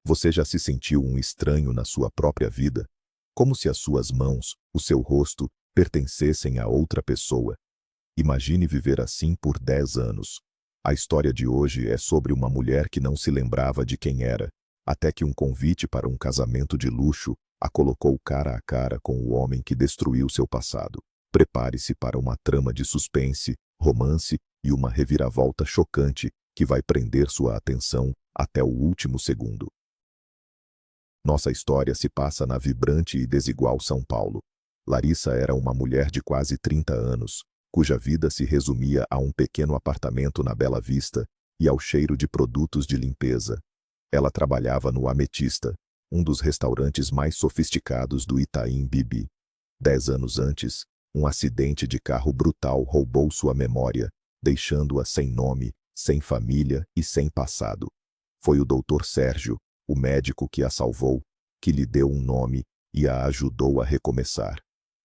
Você já se sentiu um estranho na sua própria vida? Como se as suas mãos, o seu rosto, pertencessem a outra pessoa. Imagine viver assim por 10 anos. A história de hoje é sobre uma mulher que não se lembrava de quem era, até que um convite para um casamento de luxo a colocou cara a cara com o homem que destruiu seu passado. Prepare-se para uma trama de suspense, romance e uma reviravolta chocante que vai prender sua atenção até o último segundo. Nossa história se passa na vibrante e desigual São Paulo. Larissa era uma mulher de quase 30 anos, cuja vida se resumia a um pequeno apartamento na Bela Vista e ao cheiro de produtos de limpeza. Ela trabalhava no Ametista, um dos restaurantes mais sofisticados do Itaim Bibi. 10 anos antes, um acidente de carro brutal roubou sua memória, deixando-a sem nome, sem família e sem passado. Foi o Dr. Sérgio, o médico que a salvou, que lhe deu um nome e a ajudou a recomeçar.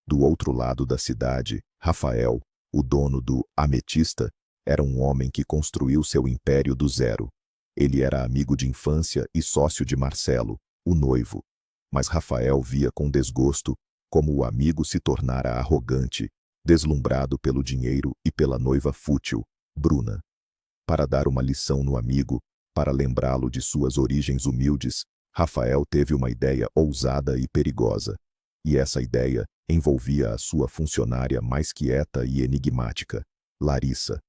Do outro lado da cidade, Rafael, o dono do Ametista, era um homem que construiu seu império do zero. Ele era amigo de infância e sócio de Marcelo, o noivo. Mas Rafael via com desgosto como o amigo se tornara arrogante, deslumbrado pelo dinheiro e pela noiva fútil, Bruna. Para dar uma lição no amigo, para lembrá-lo de suas origens humildes, Rafael teve uma ideia ousada e perigosa. E essa ideia envolvia a sua funcionária mais quieta e enigmática, Larissa.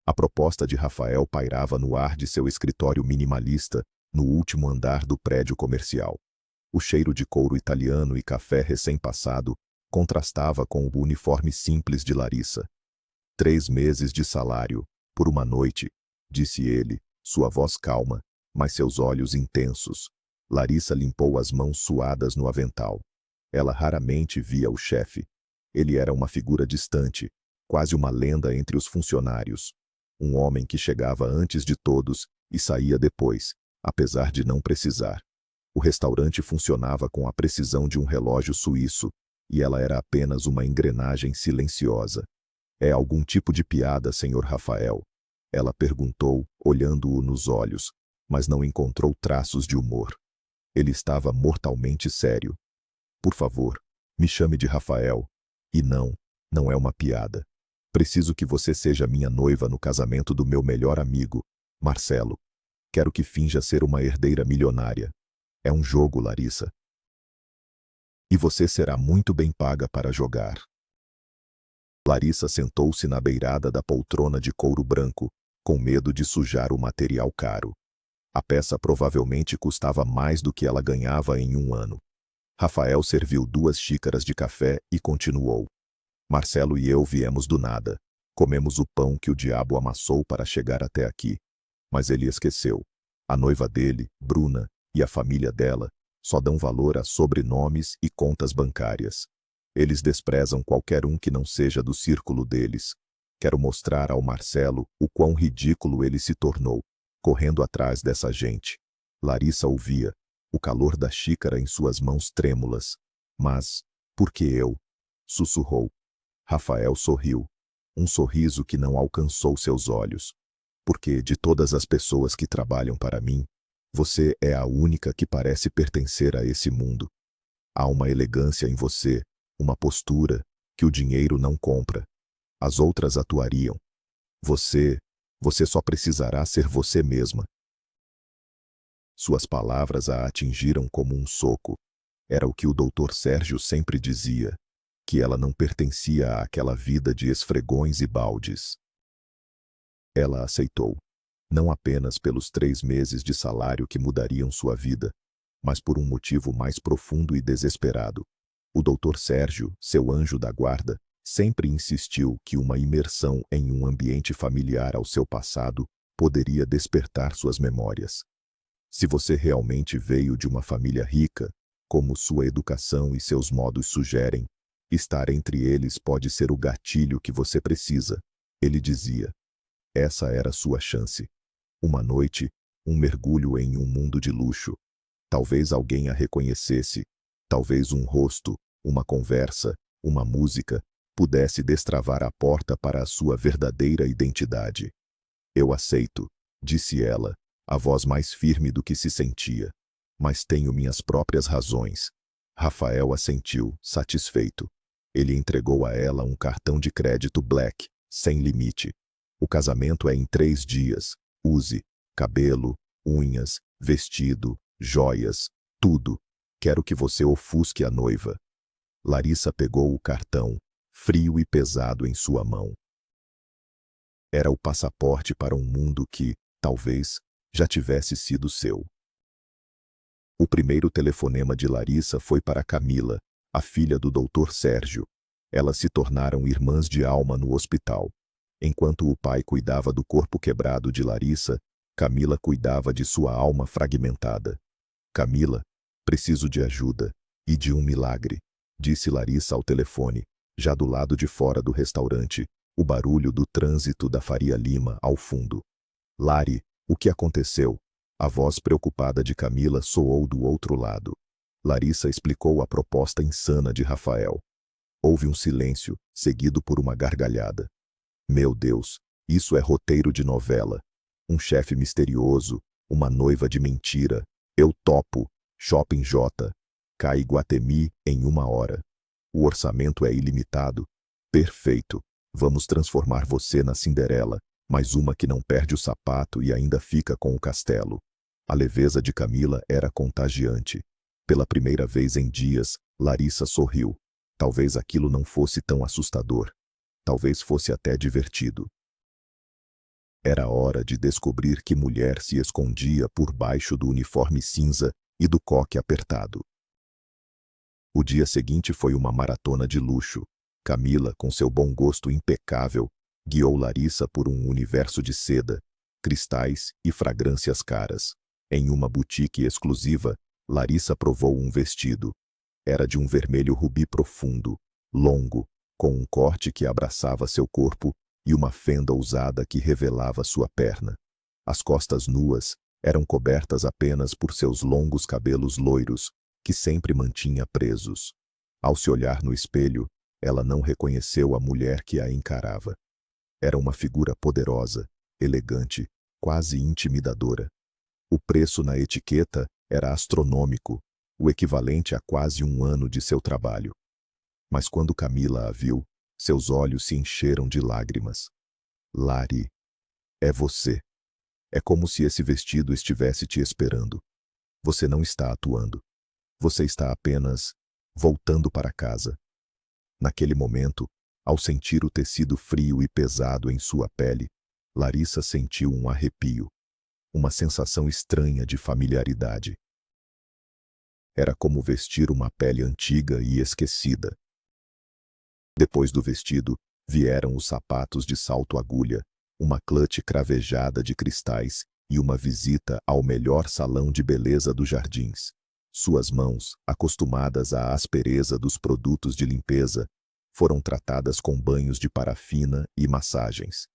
A proposta de Rafael pairava no ar de seu escritório minimalista, no último andar do prédio comercial. O cheiro de couro italiano e café recém-passado contrastava com o uniforme simples de Larissa. 3 meses de salário, por uma noite, disse ele, sua voz calma, mas seus olhos intensos. Larissa limpou as mãos suadas no avental. Ela raramente via o chefe. Ele era uma figura distante, quase uma lenda entre os funcionários. Um homem que chegava antes de todos e saía depois, apesar de não precisar. O restaurante funcionava com a precisão de um relógio suíço, e ela era apenas uma engrenagem silenciosa. É algum tipo de piada, Sr. Rafael? Ela perguntou, olhando-o nos olhos, mas não encontrou traços de humor. Ele estava mortalmente sério. Por favor, me chame de Rafael. E não é uma piada. Preciso que você seja minha noiva no casamento do meu melhor amigo, Marcelo. Quero que finja ser uma herdeira milionária. É um jogo, Larissa. E você será muito bem paga para jogar. Larissa sentou-se na beirada da poltrona de couro branco, com medo de sujar o material caro. A peça provavelmente custava mais do que ela ganhava em um ano. Rafael serviu 2 xícaras de café e continuou. Marcelo e eu viemos do nada. Comemos o pão que o diabo amassou para chegar até aqui. Mas ele esqueceu. A noiva dele, Bruna, e a família dela só dão valor a sobrenomes e contas bancárias. Eles desprezam qualquer um que não seja do círculo deles. Quero mostrar ao Marcelo o quão ridículo ele se tornou, correndo atrás dessa gente. Larissa ouvia, o calor da xícara em suas mãos trêmulas. Mas, por que eu? Sussurrou. Rafael sorriu. Um sorriso que não alcançou seus olhos. Porque de todas as pessoas que trabalham para mim, você é a única que parece pertencer a esse mundo. Há uma elegância em você, uma postura, que o dinheiro não compra. As outras atuariam. Você só precisará ser você mesma. Suas palavras a atingiram como um soco. Era o que o Dr. Sérgio sempre dizia, que ela não pertencia àquela vida de esfregões e baldes. Ela aceitou, não apenas pelos 3 meses de salário que mudariam sua vida, mas por um motivo mais profundo e desesperado. O Dr. Sérgio, seu anjo da guarda, sempre insistiu que uma imersão em um ambiente familiar ao seu passado poderia despertar suas memórias. Se você realmente veio de uma família rica, como sua educação e seus modos sugerem, estar entre eles pode ser o gatilho que você precisa, ele dizia. Essa era sua chance. Uma noite, um mergulho em um mundo de luxo. Talvez alguém a reconhecesse, talvez um rosto, uma conversa, uma música, pudesse destravar a porta para a sua verdadeira identidade. Eu aceito, disse ela, a voz mais firme do que se sentia. Mas tenho minhas próprias razões. Rafael assentiu, satisfeito. Ele entregou a ela um cartão de crédito Black, sem limite. O casamento é em 3 dias. Use cabelo, unhas, vestido, joias, tudo. Quero que você ofusque a noiva. Larissa pegou o cartão, frio e pesado em sua mão. Era o passaporte para um mundo que, talvez, já tivesse sido seu. O primeiro telefonema de Larissa foi para Camila, a filha do Dr. Sérgio. Elas se tornaram irmãs de alma no hospital. Enquanto o pai cuidava do corpo quebrado de Larissa, Camila cuidava de sua alma fragmentada. Camila, preciso de ajuda e de um milagre, disse Larissa ao telefone, já do lado de fora do restaurante, o barulho do trânsito da Faria Lima ao fundo. Lari, o que aconteceu? A voz preocupada de Camila soou do outro lado. Larissa explicou a proposta insana de Rafael. Houve um silêncio, seguido por uma gargalhada. Meu Deus, isso é roteiro de novela. Um chefe misterioso, uma noiva de mentira. Eu topo. Shopping J. Cai Iguatemi em 1 hora. O orçamento é ilimitado. Perfeito. Vamos transformar você na Cinderela, mais uma que não perde o sapato e ainda fica com o castelo. A leveza de Camila era contagiante. Pela primeira vez em dias, Larissa sorriu. Talvez aquilo não fosse tão assustador. Talvez fosse até divertido. Era hora de descobrir que mulher se escondia por baixo do uniforme cinza e do coque apertado. O dia seguinte foi uma maratona de luxo. Camila, com seu bom gosto impecável, guiou Larissa por um universo de seda, cristais e fragrâncias caras. Em uma boutique exclusiva, Larissa provou um vestido. Era de um vermelho rubi profundo, longo, com um corte que abraçava seu corpo e uma fenda ousada que revelava sua perna. As costas nuas eram cobertas apenas por seus longos cabelos loiros, que sempre mantinha presos. Ao se olhar no espelho, ela não reconheceu a mulher que a encarava. Era uma figura poderosa, elegante, quase intimidadora. O preço na etiqueta era astronômico, o equivalente a quase 1 ano de seu trabalho. Mas quando Camila a viu, seus olhos se encheram de lágrimas. Lari, é você. É como se esse vestido estivesse te esperando. Você não está atuando. Você está apenas voltando para casa. Naquele momento, ao sentir o tecido frio e pesado em sua pele, Larissa sentiu um arrepio, uma sensação estranha de familiaridade. Era como vestir uma pele antiga e esquecida. Depois do vestido, vieram os sapatos de salto-agulha, uma clutch cravejada de cristais e uma visita ao melhor salão de beleza dos jardins. Suas mãos, acostumadas à aspereza dos produtos de limpeza, foram tratadas com banhos de parafina e massagens.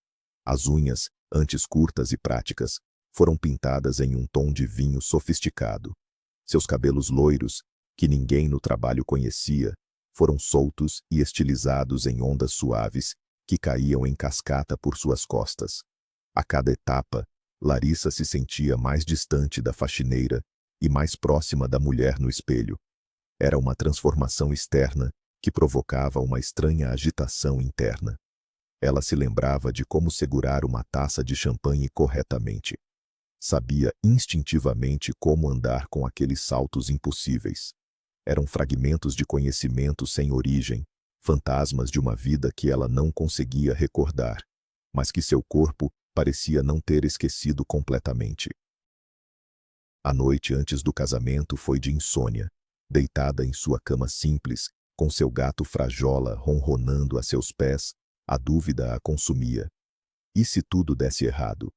As unhas, antes curtas e práticas, foram pintadas em um tom de vinho sofisticado. Seus cabelos loiros, que ninguém no trabalho conhecia, foram soltos e estilizados em ondas suaves que caíam em cascata por suas costas. A cada etapa, Larissa se sentia mais distante da faxineira e mais próxima da mulher no espelho. Era uma transformação externa que provocava uma estranha agitação interna. Ela se lembrava de como segurar uma taça de champanhe corretamente. Sabia instintivamente como andar com aqueles saltos impossíveis. Eram fragmentos de conhecimento sem origem, fantasmas de uma vida que ela não conseguia recordar, mas que seu corpo parecia não ter esquecido completamente. A noite antes do casamento foi de insônia. Deitada em sua cama simples, com seu gato Frajola ronronando a seus pés, a dúvida a consumia. E se tudo desse errado?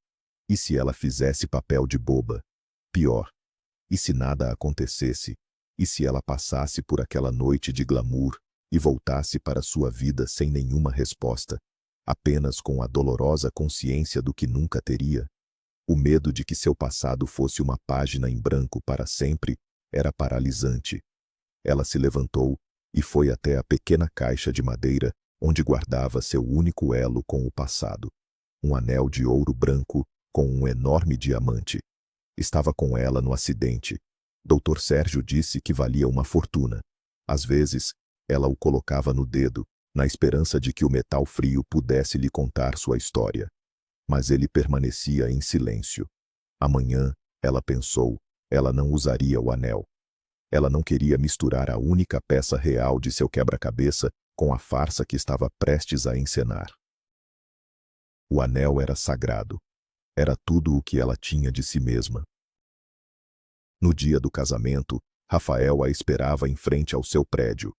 E se ela fizesse papel de boba? Pior. E se nada acontecesse? E se ela passasse por aquela noite de glamour e voltasse para sua vida sem nenhuma resposta, apenas com a dolorosa consciência do que nunca teria? O medo de que seu passado fosse uma página em branco para sempre era paralisante. Ela se levantou e foi até a pequena caixa de madeira onde guardava seu único elo com o passado. Um anel de ouro branco com um enorme diamante. Estava com ela no acidente. Dr. Sérgio disse que valia uma fortuna. Às vezes, ela o colocava no dedo, na esperança de que o metal frio pudesse lhe contar sua história. Mas ele permanecia em silêncio. Amanhã, ela pensou, ela não usaria o anel. Ela não queria misturar a única peça real de seu quebra-cabeça com a farsa que estava prestes a encenar. O anel era sagrado. Era tudo o que ela tinha de si mesma. No dia do casamento, Rafael a esperava em frente ao seu prédio.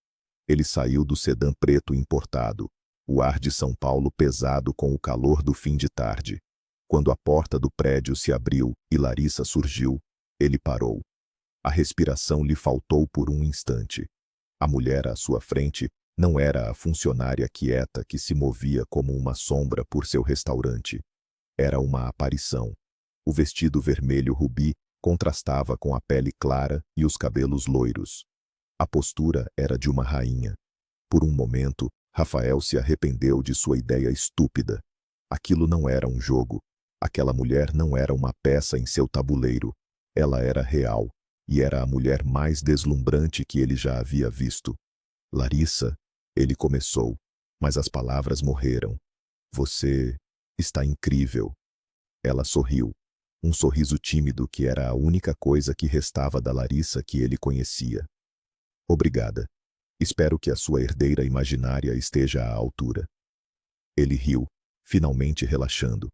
Ele saiu do sedã preto importado, o ar de São Paulo pesado com o calor do fim de tarde. Quando a porta do prédio se abriu e Larissa surgiu, ele parou. A respiração lhe faltou por um instante. A mulher à sua frente não era a funcionária quieta que se movia como uma sombra por seu restaurante. Era uma aparição. O vestido vermelho rubi contrastava com a pele clara e os cabelos loiros. A postura era de uma rainha. Por um momento, Rafael se arrependeu de sua ideia estúpida. Aquilo não era um jogo. Aquela mulher não era uma peça em seu tabuleiro. Ela era real, e era a mulher mais deslumbrante que ele já havia visto. Larissa, ele começou, mas as palavras morreram. Você está incrível. Ela sorriu. Um sorriso tímido que era a única coisa que restava da Larissa que ele conhecia. Obrigada. Espero que a sua herdeira imaginária esteja à altura. Ele riu, finalmente relaxando.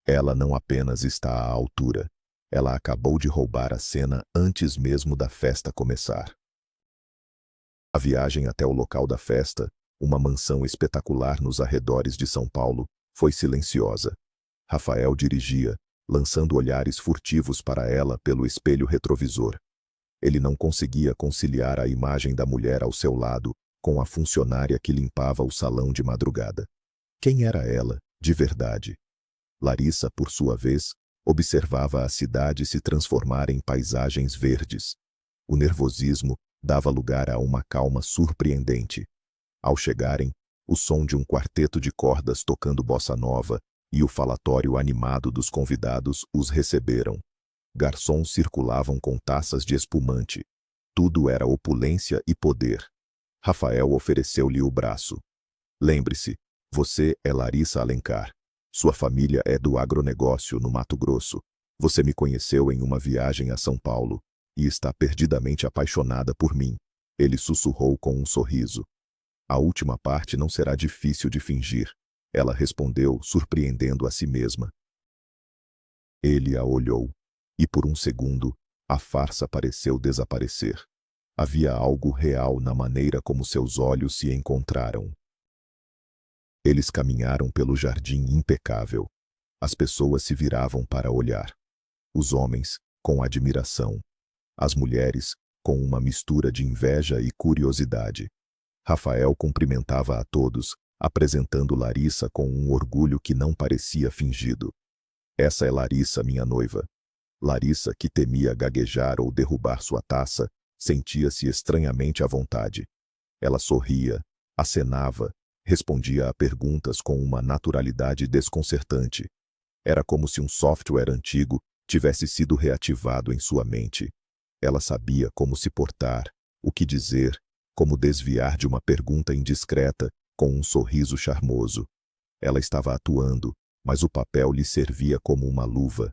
Ela não apenas está à altura, ela acabou de roubar a cena antes mesmo da festa começar. A viagem até o local da festa, uma mansão espetacular nos arredores de São Paulo, foi silenciosa. Rafael dirigia, lançando olhares furtivos para ela pelo espelho retrovisor. Ele não conseguia conciliar a imagem da mulher ao seu lado com a funcionária que limpava o salão de madrugada. Quem era ela, de verdade? Larissa, por sua vez, observava a cidade se transformar em paisagens verdes. O nervosismo dava lugar a uma calma surpreendente. Ao chegarem, o som de um quarteto de cordas tocando bossa nova e o falatório animado dos convidados os receberam. Garçons circulavam com taças de espumante. Tudo era opulência e poder. Rafael ofereceu-lhe o braço. Lembre-se, você é Larissa Alencar. Sua família é do agronegócio no Mato Grosso. Você me conheceu em uma viagem a São Paulo e está perdidamente apaixonada por mim. Ele sussurrou com um sorriso. A última parte não será difícil de fingir. Ela respondeu, surpreendendo a si mesma. Ele a olhou. E por um segundo, a farsa pareceu desaparecer. Havia algo real na maneira como seus olhos se encontraram. Eles caminharam pelo jardim impecável. As pessoas se viravam para olhar. Os homens, com admiração. As mulheres, com uma mistura de inveja e curiosidade. Rafael cumprimentava a todos, apresentando Larissa com um orgulho que não parecia fingido. Essa é Larissa, minha noiva. Larissa, que temia gaguejar ou derrubar sua taça, sentia-se estranhamente à vontade. Ela sorria, acenava, respondia a perguntas com uma naturalidade desconcertante. Era como se um software antigo tivesse sido reativado em sua mente. Ela sabia como se portar, o que dizer, como desviar de uma pergunta indiscreta com um sorriso charmoso. Ela estava atuando, mas o papel lhe servia como uma luva.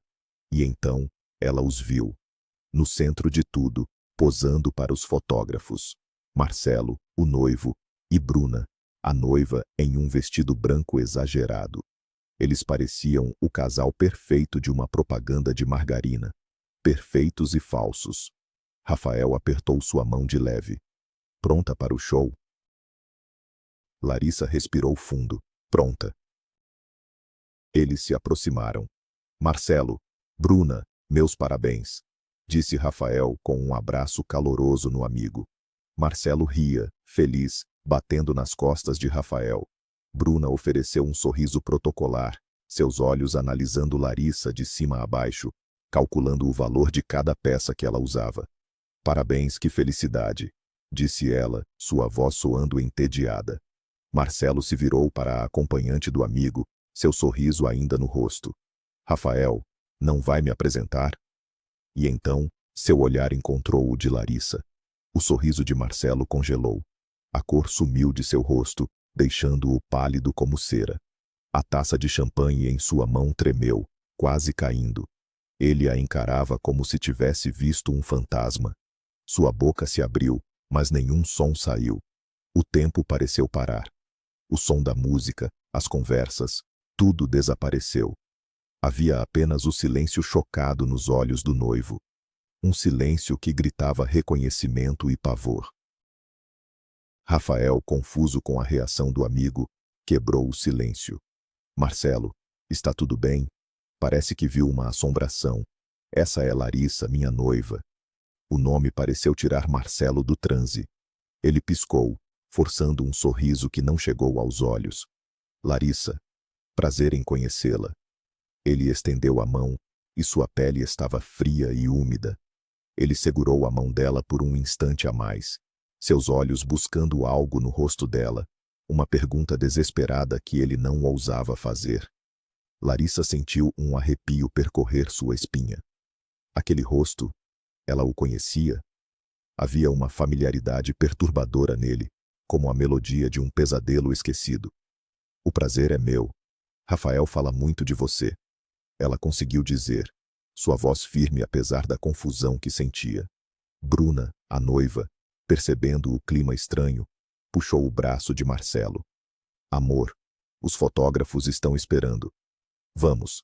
E então, ela os viu. No centro de tudo, posando para os fotógrafos. Marcelo, o noivo, e Bruna, a noiva em um vestido branco exagerado. Eles pareciam o casal perfeito de uma propaganda de margarina. Perfeitos e falsos. Rafael apertou sua mão de leve. Pronta para o show? Larissa respirou fundo. Pronta. Eles se aproximaram. Marcelo, Bruna, meus parabéns, disse Rafael com um abraço caloroso no amigo. Marcelo ria, feliz, batendo nas costas de Rafael. Bruna ofereceu um sorriso protocolar, seus olhos analisando Larissa de cima a baixo, calculando o valor de cada peça que ela usava. Parabéns, que felicidade, disse ela, sua voz soando entediada. Marcelo se virou para a acompanhante do amigo, seu sorriso ainda no rosto. Rafael, Não vai me apresentar? E então, seu olhar encontrou o de Larissa. O sorriso de Marcelo congelou. A cor sumiu de seu rosto, deixando-o pálido como cera. A taça de champanhe em sua mão tremeu, quase caindo. Ele a encarava como se tivesse visto um fantasma. Sua boca se abriu, mas nenhum som saiu. O tempo pareceu parar. O som da música, as conversas, tudo desapareceu. Havia apenas o silêncio chocado nos olhos do noivo. Um silêncio que gritava reconhecimento e pavor. Rafael, confuso com a reação do amigo, quebrou o silêncio. Marcelo, está tudo bem? Parece que viu uma assombração. Essa é Larissa, minha noiva. O nome pareceu tirar Marcelo do transe. Ele piscou, forçando um sorriso que não chegou aos olhos. Larissa, prazer em conhecê-la. Ele estendeu a mão, e sua pele estava fria e úmida. Ele segurou a mão dela por um instante a mais, seus olhos buscando algo no rosto dela, uma pergunta desesperada que ele não ousava fazer. Larissa sentiu um arrepio percorrer sua espinha. Aquele rosto, ela o conhecia? Havia uma familiaridade perturbadora nele, como a melodia de um pesadelo esquecido. O prazer é meu. Rafael fala muito de você. Ela conseguiu dizer, sua voz firme apesar da confusão que sentia. Bruna, a noiva, percebendo o clima estranho, puxou o braço de Marcelo. Amor, os fotógrafos estão esperando. Vamos.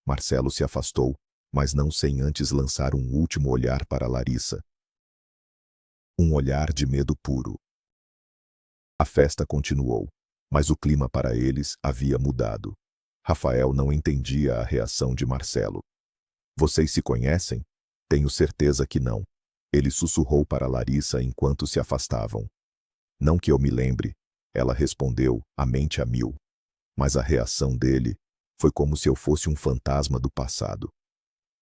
Marcelo se afastou, mas não sem antes lançar um último olhar para Larissa. Um olhar de medo puro. A festa continuou, mas o clima para eles havia mudado. Rafael não entendia a reação de Marcelo. Vocês se conhecem? Tenho certeza que não. Ele sussurrou para Larissa enquanto se afastavam. Não que eu me lembre, ela respondeu, a mente a mil. Mas a reação dele foi como se eu fosse um fantasma do passado.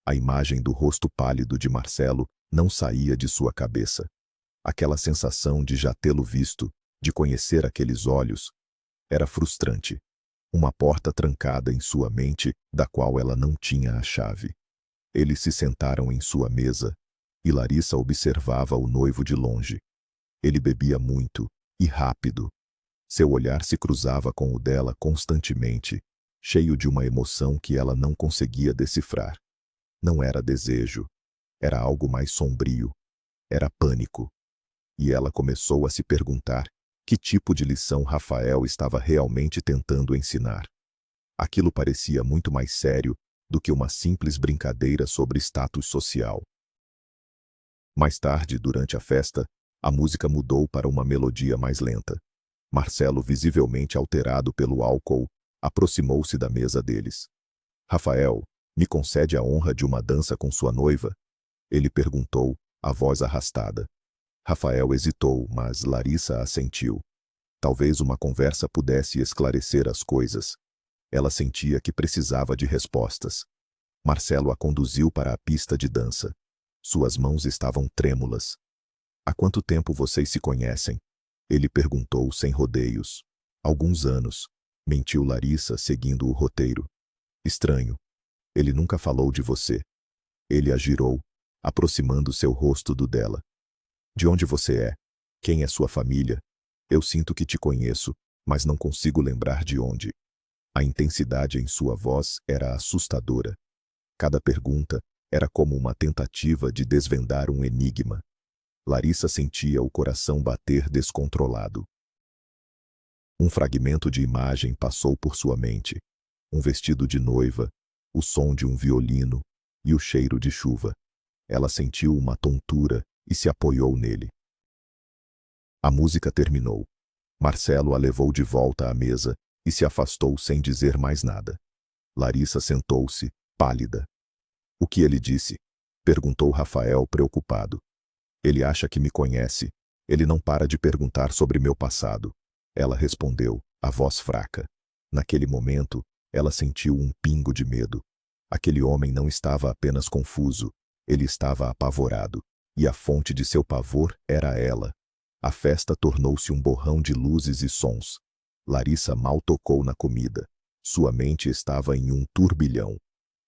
A imagem do rosto pálido de Marcelo não saía de sua cabeça. Aquela sensação de já tê-lo visto, de conhecer aqueles olhos, era frustrante. Uma porta trancada em sua mente, da qual ela não tinha a chave. Eles se sentaram em sua mesa, e Larissa observava o noivo de longe. Ele bebia muito, e rápido. Seu olhar se cruzava com o dela constantemente, cheio de uma emoção que ela não conseguia decifrar. Não era desejo, era algo mais sombrio, era pânico. E ela começou a se perguntar que tipo de lição Rafael estava realmente tentando ensinar. Aquilo parecia muito mais sério do que uma simples brincadeira sobre status social. Mais tarde, durante a festa, a música mudou para uma melodia mais lenta. Marcelo, visivelmente alterado pelo álcool, aproximou-se da mesa deles. Rafael, me concede a honra de uma dança com sua noiva? Ele perguntou, a voz arrastada. Rafael hesitou, mas Larissa assentiu. Talvez uma conversa pudesse esclarecer as coisas. Ela sentia que precisava de respostas. Marcelo a conduziu para a pista de dança. Suas mãos estavam trêmulas. Há quanto tempo vocês se conhecem? Ele perguntou sem rodeios. Alguns anos, mentiu Larissa, seguindo o roteiro. Estranho. Ele nunca falou de você. Ele a girou, aproximando seu rosto do dela. De onde você é? Quem é sua família? Eu sinto que te conheço, mas não consigo lembrar de onde. A intensidade em sua voz era assustadora. Cada pergunta era como uma tentativa de desvendar um enigma. Larissa sentia o coração bater descontrolado. Um fragmento de imagem passou por sua mente. Um vestido de noiva, o som de um violino e o cheiro de chuva. Ela sentiu uma tontura e se apoiou nele. A música terminou. Marcelo a levou de volta à mesa e se afastou sem dizer mais nada. Larissa sentou-se, pálida. O que ele disse? Perguntou Rafael, preocupado. Ele acha que me conhece. Ele não para de perguntar sobre meu passado. Ela respondeu, a voz fraca. Naquele momento, ela sentiu um pingo de medo. Aquele homem não estava apenas confuso, ele estava apavorado. E a fonte de seu pavor era ela. A festa tornou-se um borrão de luzes e sons. Larissa mal tocou na comida. Sua mente estava em um turbilhão.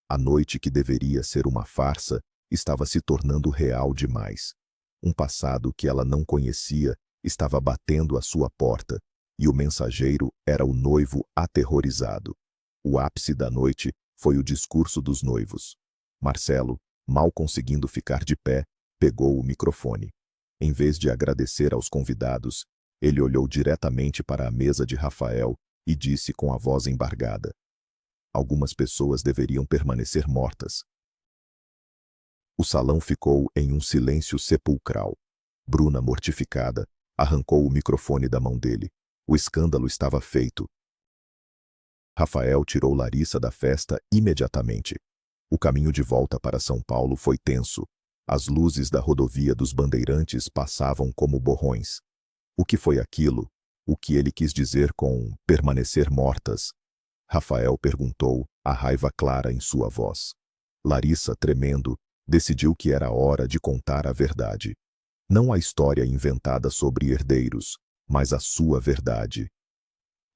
A noite que deveria ser uma farsa estava se tornando real demais. Um passado que ela não conhecia estava batendo à sua porta, e o mensageiro era o noivo aterrorizado. O ápice da noite foi o discurso dos noivos. Marcelo, mal conseguindo ficar de pé, pegou o microfone. Em vez de agradecer aos convidados, ele olhou diretamente para a mesa de Rafael e disse com a voz embargada: algumas pessoas deveriam permanecer mortas. O salão ficou em um silêncio sepulcral. Bruna, mortificada, arrancou o microfone da mão dele. O escândalo estava feito. Rafael tirou Larissa da festa imediatamente. O caminho de volta para São Paulo foi tenso. As luzes da rodovia dos Bandeirantes passavam como borrões. O que foi aquilo? O que ele quis dizer com permanecer mortas? Rafael perguntou, a raiva clara em sua voz. Larissa, tremendo, decidiu que era hora de contar a verdade. Não a história inventada sobre herdeiros, mas a sua verdade.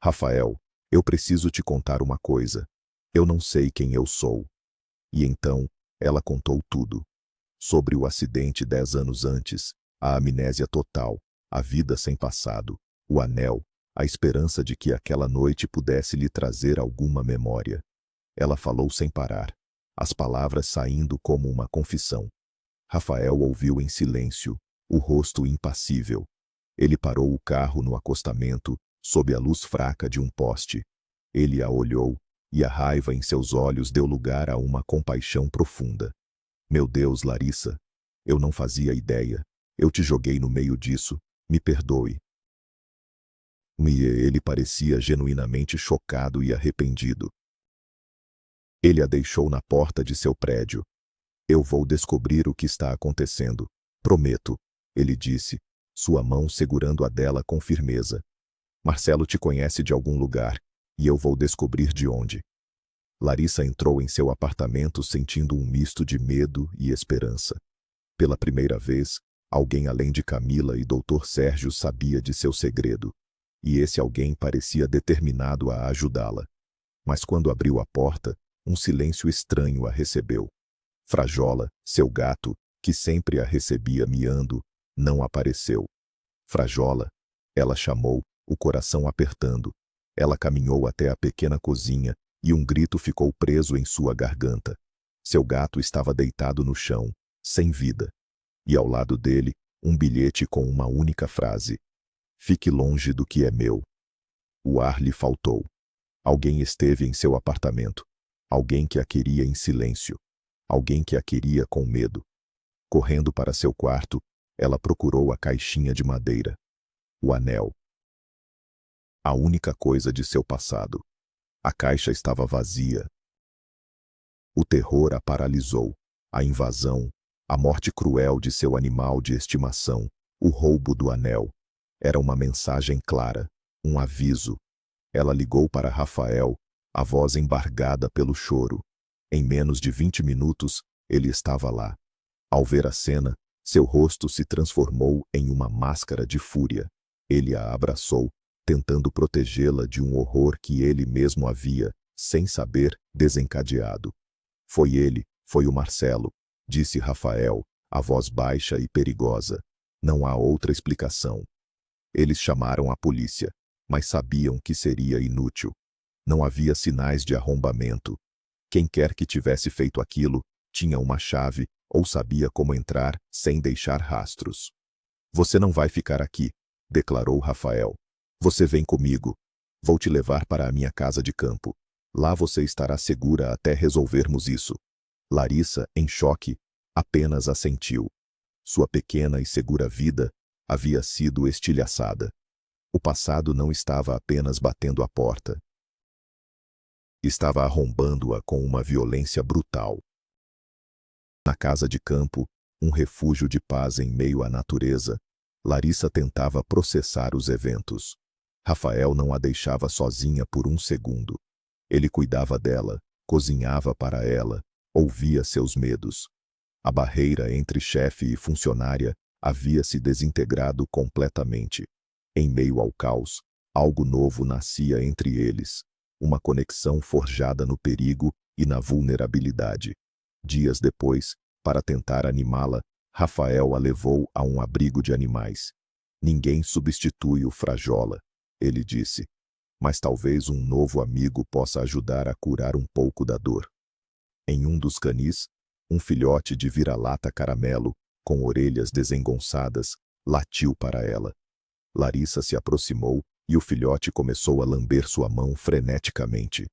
Rafael, eu preciso te contar uma coisa. Eu não sei quem eu sou. E então, ela contou tudo. Sobre o acidente 10 anos antes, a amnésia total, a vida sem passado, o anel, a esperança de que aquela noite pudesse lhe trazer alguma memória. Ela falou sem parar, as palavras saindo como uma confissão. Rafael ouviu em silêncio, o rosto impassível. Ele parou o carro no acostamento, sob a luz fraca de um poste. Ele a olhou, e a raiva em seus olhos deu lugar a uma compaixão profunda. Meu Deus, Larissa, eu não fazia ideia. Eu te joguei no meio disso, me perdoe. E ele parecia genuinamente chocado e arrependido. Ele a deixou na porta de seu prédio. Eu vou descobrir o que está acontecendo. Prometo, ele disse, sua mão segurando a dela com firmeza. Marcelo te conhece de algum lugar, e eu vou descobrir de onde. Larissa entrou em seu apartamento sentindo um misto de medo e esperança. Pela primeira vez, alguém além de Camila e Dr. Sérgio sabia de seu segredo, e esse alguém parecia determinado a ajudá-la. Mas quando abriu a porta, um silêncio estranho a recebeu. Frajola, seu gato, que sempre a recebia miando, não apareceu. Frajola, ela chamou, o coração apertando. Ela caminhou até a pequena cozinha, e um grito ficou preso em sua garganta. Seu gato estava deitado no chão, sem vida. E ao lado dele, um bilhete com uma única frase: fique longe do que é meu. O ar lhe faltou. Alguém esteve em seu apartamento. Alguém que a queria em silêncio. Alguém que a queria com medo. Correndo para seu quarto, ela procurou a caixinha de madeira. O anel. A única coisa de seu passado. A caixa estava vazia. O terror a paralisou. A invasão, a morte cruel de seu animal de estimação, o roubo do anel. Era uma mensagem clara, um aviso. Ela ligou para Rafael, a voz embargada pelo choro. Em menos de 20 minutos, ele estava lá. Ao ver a cena, seu rosto se transformou em uma máscara de fúria. Ele a abraçou, tentando protegê-la de um horror que ele mesmo havia, sem saber, desencadeado. Foi o Marcelo, disse Rafael, a voz baixa e perigosa. Não há outra explicação. Eles chamaram a polícia, mas sabiam que seria inútil. Não havia sinais de arrombamento. Quem quer que tivesse feito aquilo, tinha uma chave ou sabia como entrar sem deixar rastros. Você não vai ficar aqui, declarou Rafael. Você vem comigo. Vou te levar para a minha casa de campo. Lá você estará segura até resolvermos isso. Larissa, em choque, apenas assentiu. Sua pequena e segura vida havia sido estilhaçada. O passado não estava apenas batendo a porta. Estava arrombando-a com uma violência brutal. Na casa de campo, um refúgio de paz em meio à natureza, Larissa tentava processar os eventos. Rafael não a deixava sozinha por um segundo. Ele cuidava dela, cozinhava para ela, ouvia seus medos. A barreira entre chefe e funcionária havia se desintegrado completamente. Em meio ao caos, algo novo nascia entre eles, uma conexão forjada no perigo e na vulnerabilidade. Dias depois, para tentar animá-la, Rafael a levou a um abrigo de animais. Ninguém substitui o Frajola, ele disse. Mas talvez um novo amigo possa ajudar a curar um pouco da dor. Em um dos canis, um filhote de vira-lata caramelo, com orelhas desengonçadas, latiu para ela. Larissa se aproximou e o filhote começou a lamber sua mão freneticamente.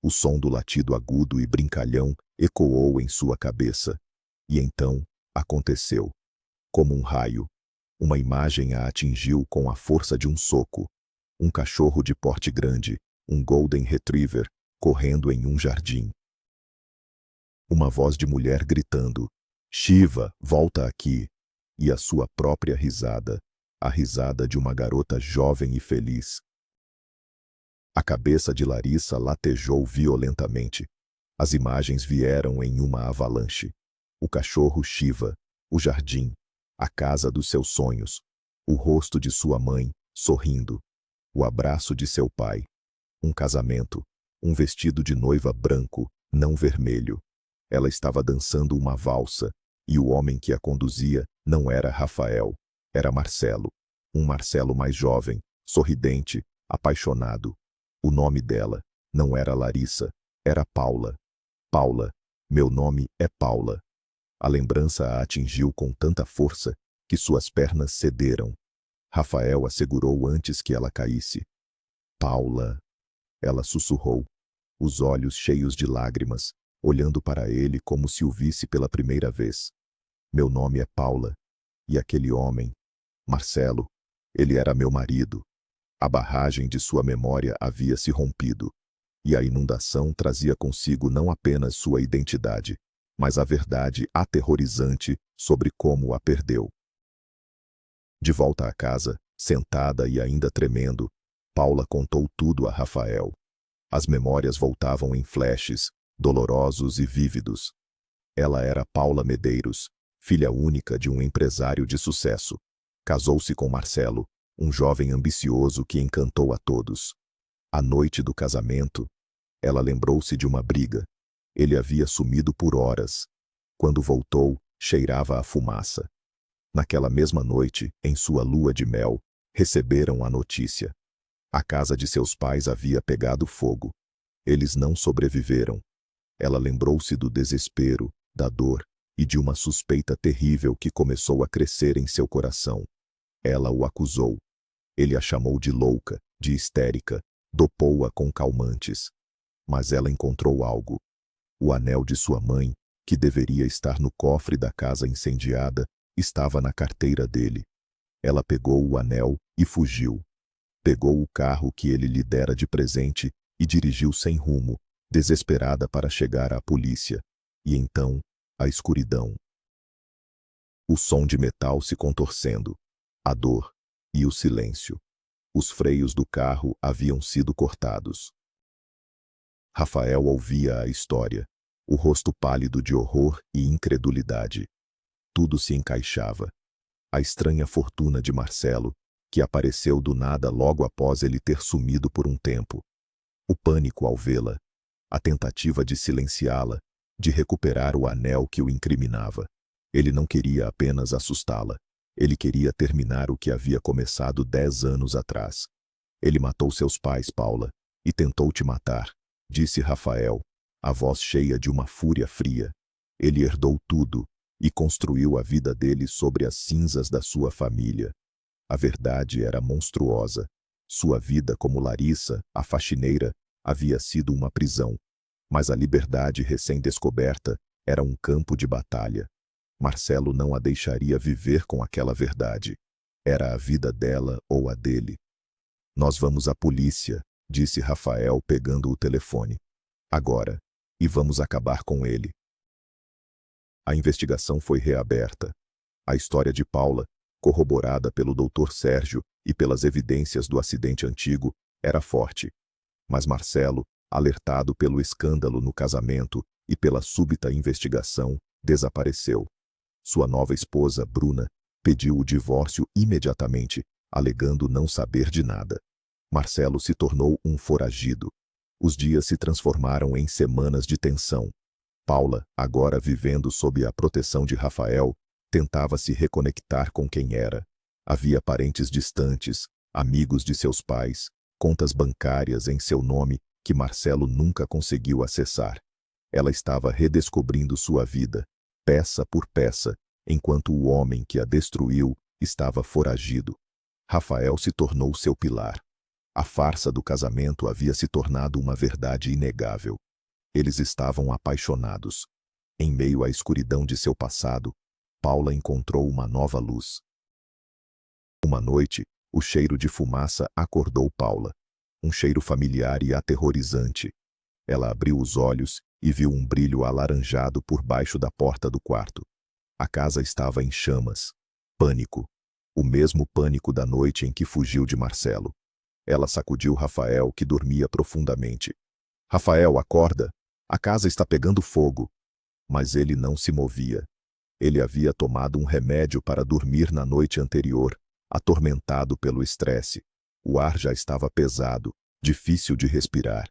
O som do latido agudo e brincalhão ecoou em sua cabeça. E então, aconteceu. Como um raio, uma imagem a atingiu com a força de um soco. Um cachorro de porte grande, um Golden Retriever, correndo em um jardim. Uma voz de mulher gritando, Shiva, volta aqui! E a sua própria risada, a risada de uma garota jovem e feliz. A cabeça de Larissa latejou violentamente. As imagens vieram em uma avalanche. O cachorro Shiva, o jardim, a casa dos seus sonhos, o rosto de sua mãe, sorrindo, o abraço de seu pai, um casamento, um vestido de noiva branco, não vermelho. Ela estava dançando uma valsa, e o homem que a conduzia não era Rafael, era Marcelo. Um Marcelo mais jovem, sorridente, apaixonado. O nome dela não era Larissa, era Paula. Paula, meu nome é Paula. A lembrança a atingiu com tanta força que suas pernas cederam. Rafael a segurou antes que ela caísse. Paula, ela sussurrou, os olhos cheios de lágrimas, olhando para ele como se o visse pela primeira vez. Meu nome é Paula. E aquele homem, Marcelo, ele era meu marido. A barragem de sua memória havia se rompido. E a inundação trazia consigo não apenas sua identidade, mas a verdade aterrorizante sobre como a perdeu. De volta à casa, sentada e ainda tremendo, Paula contou tudo a Rafael. As memórias voltavam em flashes, dolorosos e vívidos. Ela era Paula Medeiros, filha única de um empresário de sucesso. Casou-se com Marcelo, um jovem ambicioso que encantou a todos. À noite do casamento, ela lembrou-se de uma briga. Ele havia sumido por horas. Quando voltou, cheirava a fumaça. Naquela mesma noite, em sua lua de mel, receberam a notícia. A casa de seus pais havia pegado fogo. Eles não sobreviveram. Ela lembrou-se do desespero, da dor e de uma suspeita terrível que começou a crescer em seu coração. Ela o acusou. Ele a chamou de louca, de histérica, dopou-a com calmantes. Mas ela encontrou algo. O anel de sua mãe, que deveria estar no cofre da casa incendiada, estava na carteira dele. Ela pegou o anel e fugiu. Pegou o carro que ele lhe dera de presente e dirigiu sem rumo, desesperada para chegar à polícia. E então, a escuridão. O som de metal se contorcendo, a dor e o silêncio. Os freios do carro haviam sido cortados. Rafael ouvia a história, o rosto pálido de horror e incredulidade. Tudo se encaixava. A estranha fortuna de Marcelo, que apareceu do nada logo após ele ter sumido por um tempo. O pânico ao vê-la, a tentativa de silenciá-la, de recuperar o anel que o incriminava. Ele não queria apenas assustá-la. Ele queria terminar o que havia começado 10 anos atrás. Ele matou seus pais, Paula, e tentou te matar, disse Rafael, a voz cheia de uma fúria fria. Ele herdou tudo e construiu a vida dele sobre as cinzas da sua família. A verdade era monstruosa. Sua vida como Larissa, a faxineira, havia sido uma prisão. Mas a liberdade recém-descoberta era um campo de batalha. Marcelo não a deixaria viver com aquela verdade. Era a vida dela ou a dele. Nós vamos à polícia, disse Rafael pegando o telefone. Agora. E vamos acabar com ele. A investigação foi reaberta. A história de Paula, corroborada pelo Dr. Sérgio e pelas evidências do acidente antigo, era forte. Mas Marcelo, alertado pelo escândalo no casamento e pela súbita investigação, desapareceu. Sua nova esposa, Bruna, pediu o divórcio imediatamente, alegando não saber de nada. Marcelo se tornou um foragido. Os dias se transformaram em semanas de tensão. Paula, agora vivendo sob a proteção de Rafael, tentava se reconectar com quem era. Havia parentes distantes, amigos de seus pais, contas bancárias em seu nome que Marcelo nunca conseguiu acessar. Ela estava redescobrindo sua vida, peça por peça, enquanto o homem que a destruiu estava foragido. Rafael se tornou seu pilar. A farsa do casamento havia se tornado uma verdade inegável. Eles estavam apaixonados. Em meio à escuridão de seu passado, Paula encontrou uma nova luz. Uma noite, o cheiro de fumaça acordou Paula. Um cheiro familiar e aterrorizante. Ela abriu os olhos e viu um brilho alaranjado por baixo da porta do quarto. A casa estava em chamas. Pânico. O mesmo pânico da noite em que fugiu de Marcelo. Ela sacudiu Rafael, que dormia profundamente. Rafael, acorda! A casa está pegando fogo. Mas ele não se movia. Ele havia tomado um remédio para dormir na noite anterior, atormentado pelo estresse. O ar já estava pesado, difícil de respirar.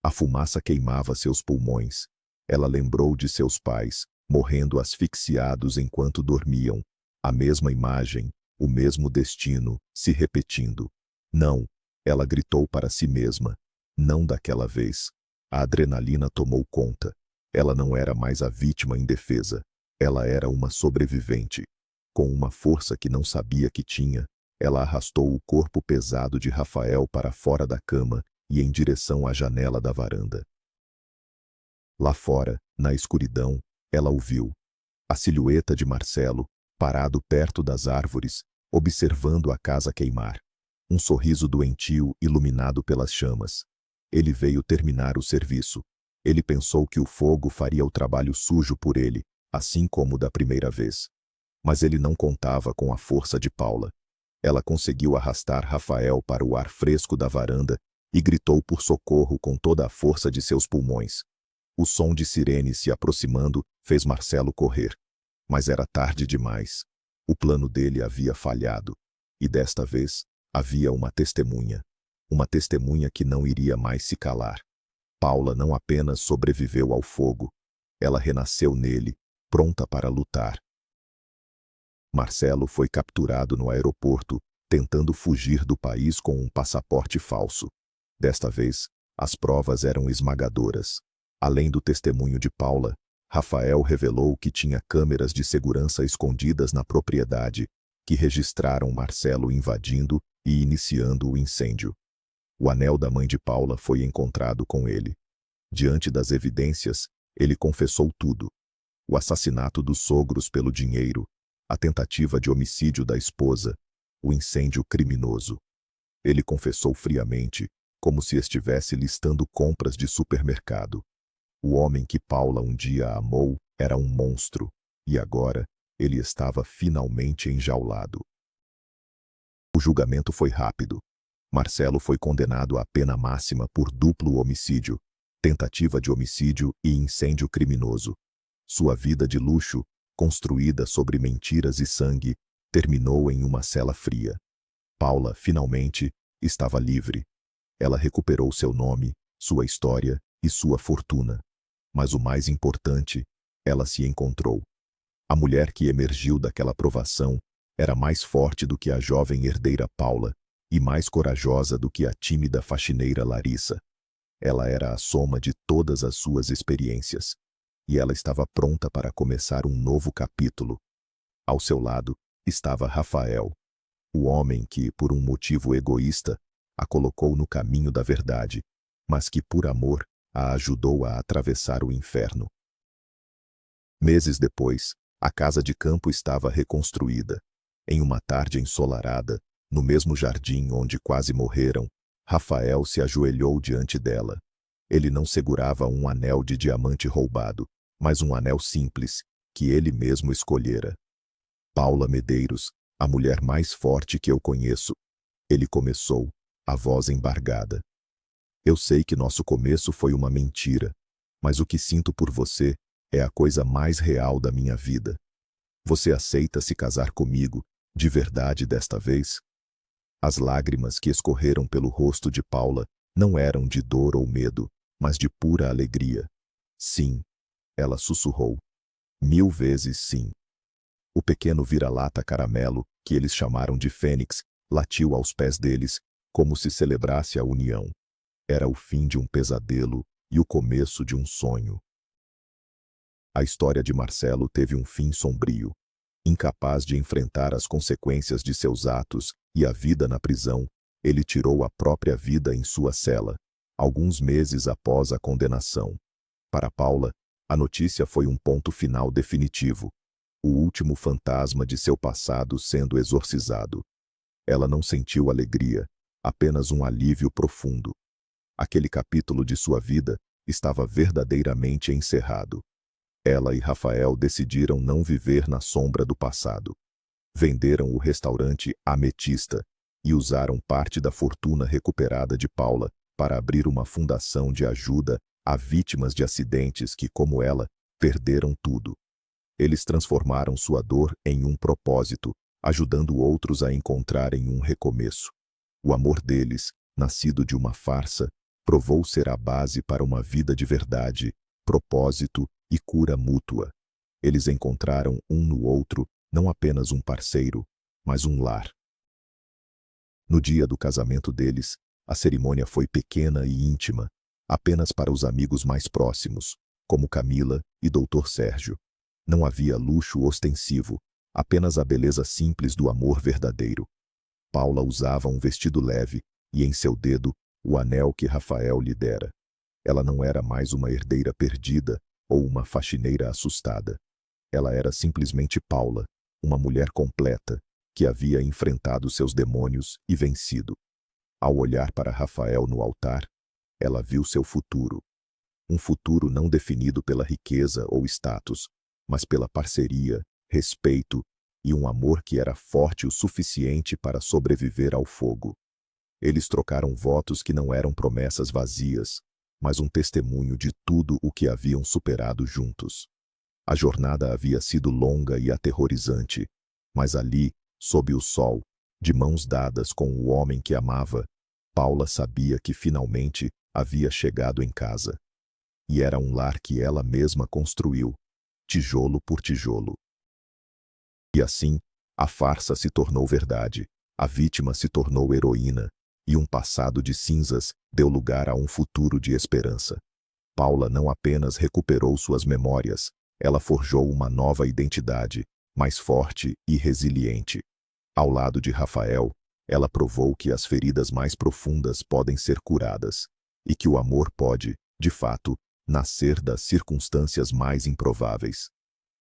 A fumaça queimava seus pulmões. Ela lembrou de seus pais, morrendo asfixiados enquanto dormiam. A mesma imagem, o mesmo destino, se repetindo. Não, ela gritou para si mesma. Não daquela vez. A adrenalina tomou conta. Ela não era mais a vítima indefesa. Ela era uma sobrevivente. Com uma força que não sabia que tinha, ela arrastou o corpo pesado de Rafael para fora da cama e em direção à janela da varanda. Lá fora, na escuridão, ela o viu. A silhueta de Marcelo, parado perto das árvores, observando a casa queimar. Um sorriso doentio iluminado pelas chamas. Ele veio terminar o serviço. Ele pensou que o fogo faria o trabalho sujo por ele, assim como da primeira vez. Mas ele não contava com a força de Paula. Ela conseguiu arrastar Rafael para o ar fresco da varanda e gritou por socorro com toda a força de seus pulmões. O som de sirene se aproximando fez Marcelo correr. Mas era tarde demais. O plano dele havia falhado. E desta vez, havia uma testemunha. Uma testemunha que não iria mais se calar. Paula não apenas sobreviveu ao fogo. Ela renasceu nele, pronta para lutar. Marcelo foi capturado no aeroporto, tentando fugir do país com um passaporte falso. Desta vez, as provas eram esmagadoras. Além do testemunho de Paula, Rafael revelou que tinha câmeras de segurança escondidas na propriedade, que registraram Marcelo invadindo e iniciando o incêndio. O anel da mãe de Paula foi encontrado com ele. Diante das evidências, ele confessou tudo. O assassinato dos sogros pelo dinheiro, a tentativa de homicídio da esposa, o incêndio criminoso. Ele confessou friamente, como se estivesse listando compras de supermercado. O homem que Paula um dia amou era um monstro, e agora ele estava finalmente enjaulado. O julgamento foi rápido. Marcelo foi condenado à pena máxima por duplo homicídio, tentativa de homicídio e incêndio criminoso. Sua vida de luxo, construída sobre mentiras e sangue, terminou em uma cela fria. Paula, finalmente, estava livre. Ela recuperou seu nome, sua história e sua fortuna. Mas o mais importante, ela se encontrou. A mulher que emergiu daquela provação era mais forte do que a jovem herdeira Paula e mais corajosa do que a tímida faxineira Larissa. Ela era a soma de todas as suas experiências. E ela estava pronta para começar um novo capítulo. Ao seu lado estava Rafael, o homem que, por um motivo egoísta, a colocou no caminho da verdade, mas que, por amor, a ajudou a atravessar o inferno. Meses depois, a casa de campo estava reconstruída. Em uma tarde ensolarada, no mesmo jardim onde quase morreram, Rafael se ajoelhou diante dela. Ele não segurava um anel de diamante roubado, mas um anel simples, que ele mesmo escolhera. Paula Medeiros, a mulher mais forte que eu conheço. Ele começou, a voz embargada. Eu sei que nosso começo foi uma mentira, mas o que sinto por você é a coisa mais real da minha vida. Você aceita se casar comigo, de verdade desta vez? As lágrimas que escorreram pelo rosto de Paula não eram de dor ou medo, mas de pura alegria. Sim, ela sussurrou. 1000 vezes sim. O pequeno vira-lata caramelo, que eles chamaram de Fênix, latiu aos pés deles, como se celebrasse a união. Era o fim de um pesadelo e o começo de um sonho. A história de Marcelo teve um fim sombrio. Incapaz de enfrentar as consequências de seus atos e a vida na prisão, ele tirou a própria vida em sua cela, alguns meses após a condenação. Para Paula, a notícia foi um ponto final definitivo, o último fantasma de seu passado sendo exorcizado. Ela não sentiu alegria, apenas um alívio profundo. Aquele capítulo de sua vida estava verdadeiramente encerrado. Ela e Rafael decidiram não viver na sombra do passado. Venderam o restaurante Ametista e usaram parte da fortuna recuperada de Paula para abrir uma fundação de ajuda a vítimas de acidentes que, como ela, perderam tudo. Eles transformaram sua dor em um propósito, ajudando outros a encontrarem um recomeço. O amor deles, nascido de uma farsa, provou ser a base para uma vida de verdade, propósito e cura mútua. Eles encontraram um no outro não apenas um parceiro, mas um lar. No dia do casamento deles, a cerimônia foi pequena e íntima, apenas para os amigos mais próximos, como Camila e Dr. Sérgio. Não havia luxo ostensivo, apenas a beleza simples do amor verdadeiro. Paula usava um vestido leve e em seu dedo o anel que Rafael lhe dera. Ela não era mais uma herdeira perdida ou uma faxineira assustada. Ela era simplesmente Paula, uma mulher completa, que havia enfrentado seus demônios e vencido. Ao olhar para Rafael no altar, ela viu seu futuro. Um futuro não definido pela riqueza ou status, mas pela parceria, respeito e um amor que era forte o suficiente para sobreviver ao fogo. Eles trocaram votos que não eram promessas vazias, mas um testemunho de tudo o que haviam superado juntos. A jornada havia sido longa e aterrorizante, mas ali, sob o sol, de mãos dadas com o homem que amava, Paula sabia que finalmente havia chegado em casa. E era um lar que ela mesma construiu, tijolo por tijolo. E assim, a farsa se tornou verdade, a vítima se tornou heroína, e um passado de cinzas deu lugar a um futuro de esperança. Paula não apenas recuperou suas memórias, ela forjou uma nova identidade, mais forte e resiliente. Ao lado de Rafael, ela provou que as feridas mais profundas podem ser curadas, e que o amor pode, de fato, nascer das circunstâncias mais improváveis.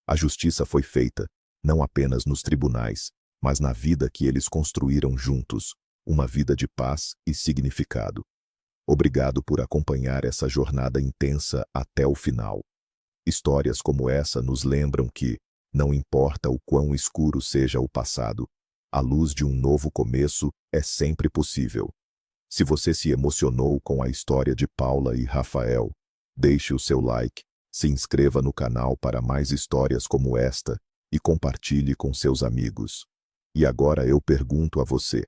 A justiça foi feita, não apenas nos tribunais, mas na vida que eles construíram juntos, uma vida de paz e significado. Obrigado por acompanhar essa jornada intensa até o final. Histórias como essa nos lembram que, não importa o quão escuro seja o passado, a luz de um novo começo é sempre possível. Se você se emocionou com a história de Paula e Rafael, deixe o seu like, se inscreva no canal para mais histórias como esta e compartilhe com seus amigos. E agora eu pergunto a você: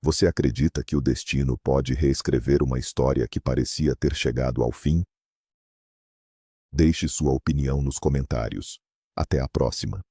você acredita que o destino pode reescrever uma história que parecia ter chegado ao fim? Deixe sua opinião nos comentários. Até a próxima.